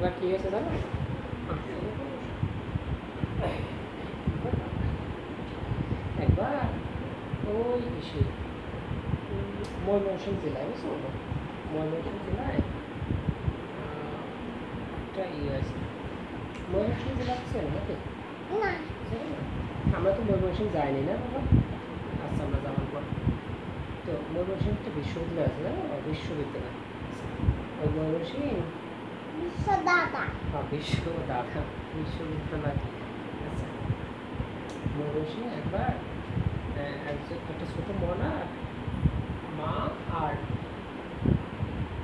একবার কি হয়েছে জানো, একবার ওই ইসে ময়মনসিংহ জেলায়, বুঝছো, ময়মনসিংহ জেলায় একটা ইয়ে আছে। ময়মনসিংহ জেলা আছে নাকি? আমরা তো ময়মনসিংহ যাইনি না বাবা। আচ্ছা, আমরা যাওয়ার পর তো ময়মনসিংহ একটা বিশ্ববিদ্যালয় আছে জানো, বিশ্ববিদ্যালয়। ওই ময়মনসিংহ বিশ্ববিদ্যালয়। আচ্ছা, ময়মনসিংহ একবার একটা ছোট মনা, মা আর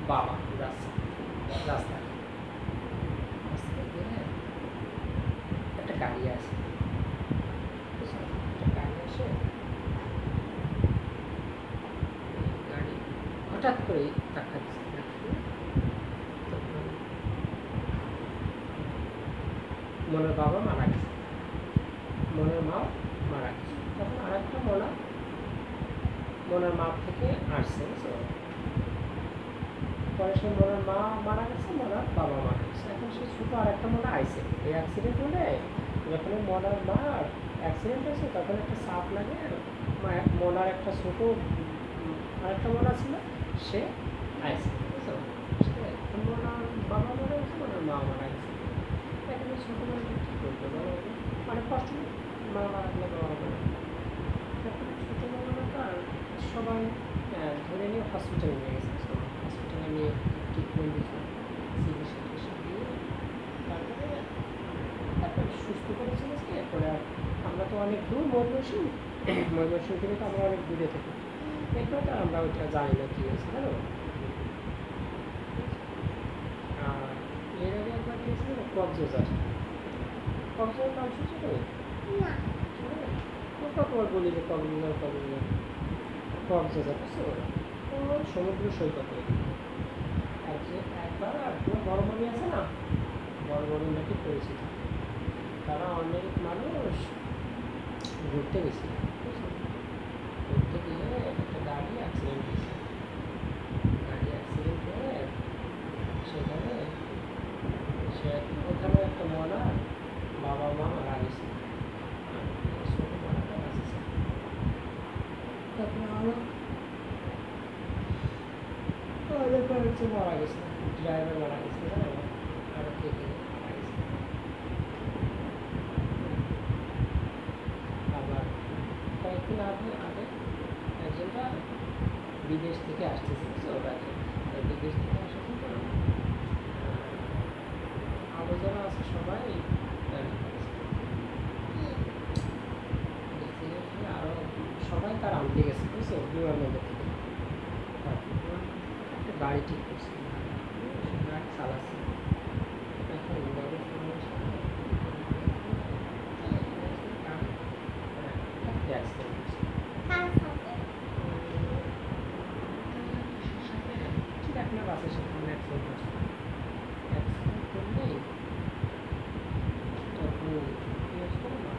বাবা রাস্তায় একটা গাড়ি আছে, একটা গাড়ি আসে, গাড়ি হঠাৎ করে ধাক্কা দিচ্ছে। মনের বাবা মারা গেছে, মনের মাও মারা গেছে। তখন আর একটা মনের মা থেকে আসছে, বুঝছো। পরে সে মনের মা মারা গেছে, মনের বাবা মারা গেছে। এখন সে ছোটো আর একটা মনে আইসে, এই অ্যাক্সিডেন্ট হলে যখন মনের মার অ্যাক্সিডেন্ট হয়েছে তখন একটা সাপ লাগে, মনার একটা ছোটো আরেকটা মনা ছিল, সে আইসে, বুঝছো। সে মনার বাবা মারা গেছে, মনের মা মারা গেছে। এখন ছোটো মানে কী করতে বলো, মানে কষ্ট, মা মারা গেলে বাবা মারা। তখন ছোটো মনাটা সবাই ধরে নিয়ে হসপিটালে নিয়ে গেছে, হসপিটালে নিয়ে ট্রিটমেন্ট দিয়েছে, চিকিৎসা টিকিৎসা দিয়ে তারপরে সুস্থ করেছিল। এরপরে আমরা তো অনেক দূর, ময়মনসিংহ থেকে তো আমরা অনেক দূরে থাকি, এরপরে তো আমরা ওইটা জানি না কী হয়েছে জানো। আর এর আগে একবার গিয়েছিল কক্সবাজার নাম শুনছো তুমি? তোমার বলি যে কক্সবাজার, বুঝছো, সমুদ্র সৈকতে একবার তোমার বড় মনি আছে না, বড় মনি নাকি পরিচিত, তারা অনেক মানুষ ঘুরতে গেছিল, ঘুরতে গিয়ে একটা গাড়ি অ্যাক্সিডেন্ট হয়েছে। গাড়ি অ্যাক্সিডেন্ট হয়ে সেখানে ওখানে একটা মনা বাবা মা মারা গেছে, ছোটো মনাটা বাঁচেছে। তারপরে আরও মারা গেছে, ড্রাইভার মারা গেছে, আরও কে কে মারা গেছে। আবার কয়েকদিন আগে একজনটা বিদেশ থেকে আসতেছে, বুঝছো, বিদেশ থেকে আসার জন্য আরও যারা আছে সবাই আরও সবাই তার আনতে গেছে, বুঝছো, বিমানবন্দর থেকে। একটা গাড়ি ঠিক করছে, গাড়ি চালাচ্ছে, এখন বাসের সাথে অ্যাক্সিডেন্ট করলেই তখন কী হয়েছিল না,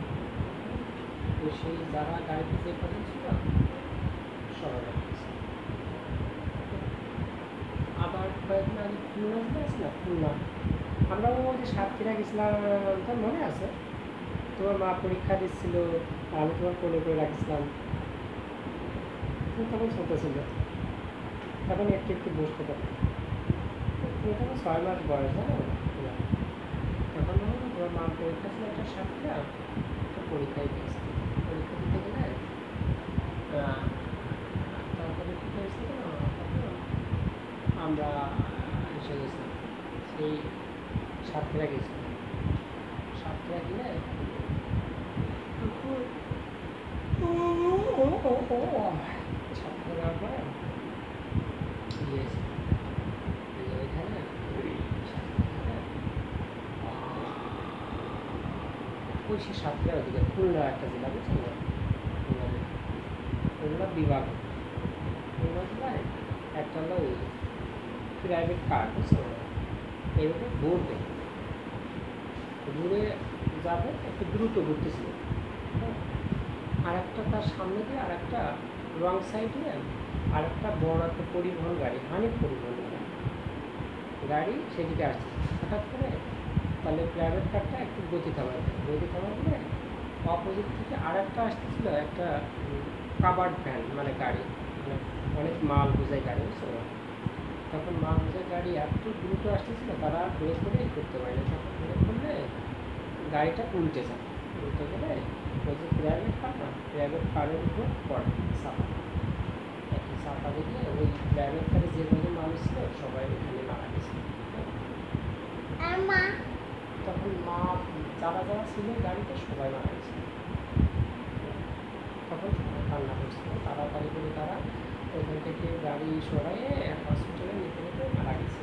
তো সেই যারা গাড়িতে যে কথা ছিল সবাই রাখতেছে। আবার কয়েকদিন আগে খুলনা আছে না, খুলনা আমরা ওই যে সাতক্ষীরা গেছিলাম, তোর মনে আছে? তোমার মা পরীক্ষা দিচ্ছিল, আমি তোমার কোলে করে রাখছিলাম, তুমি তখন ছোটো ছিল, তখন একটু একটু বসতে পারতাম, তুমি তখন 6 মাস বয়স, জানো। তখন তোমার মা পরীক্ষা ছিল একটা সাতক্ষীরা, তো পরীক্ষায় দিয়েছিল, পরীক্ষা দিতে গেলে তারপরে কী হয়েছিল, আমরা এসে গেছিলাম, সেই সাতক্ষীরা গেছিলাম, সাতক্ষীরা গেলে সাতক্ষীরা যাওয়ার পরে ওইখানে ওই সে সাতক্ষীরার ওদিকে খুলনা একটা জেলা, বুঝছো, খুলনা বিভাগ, খুলনা জেলায় একটা হলো ওই প্রাইভেট কার, বুঝছো, এইভাবে ঘুরে যাবে, একটু দ্রুত ঘুরতেছিল, আর একটা তার সামনে দিয়ে আর একটা রং সাইডে আর একটা বড় একটা পরিবহন গাড়ি, অনেক পরিবহন গাড়ি সেদিকে আসছে। হঠাৎ করে, তাহলে প্রাইভেট কারটা একটু গতি থামাবে, অপোজিট থেকে আর একটা আসতেছিল, একটা কাভার্ড ভ্যান, মানে গাড়ি, মানে অনেক মাল বোঝাই গাড়ি, বুঝছো? তখন মাল বোঝাই গাড়ি এত দ্রুত আসতেছিল, তারা ব্রেক করে করতে পারেনি। তখন ব্রেক করলে গাড়িটা উল্টে গেলে ওই যে প্রাইভেট কারের উপর পড়ে চাপা, একই চাপা দিলে ওই প্রাইভেট কারে যে কজন মানুষ ছিল সবাই ওখানে মারা গেছে। তখন যারা ছিল গাড়িতে সবাই মারা গেছে। তখন সবাই কান্না করছিল, তাড়াতাড়ি করে তারা ওখান থেকে গাড়ি সরাইয়ে হসপিটালে নিতে মারা গেছে।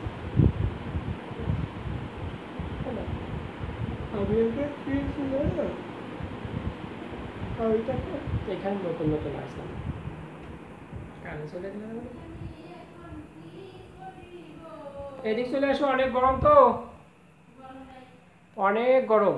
আমি এখানে নতুন আসলাম, কানে চলে গেলাম। এদিক চলে আসো, অনেক গরম তো, অনেক গরম।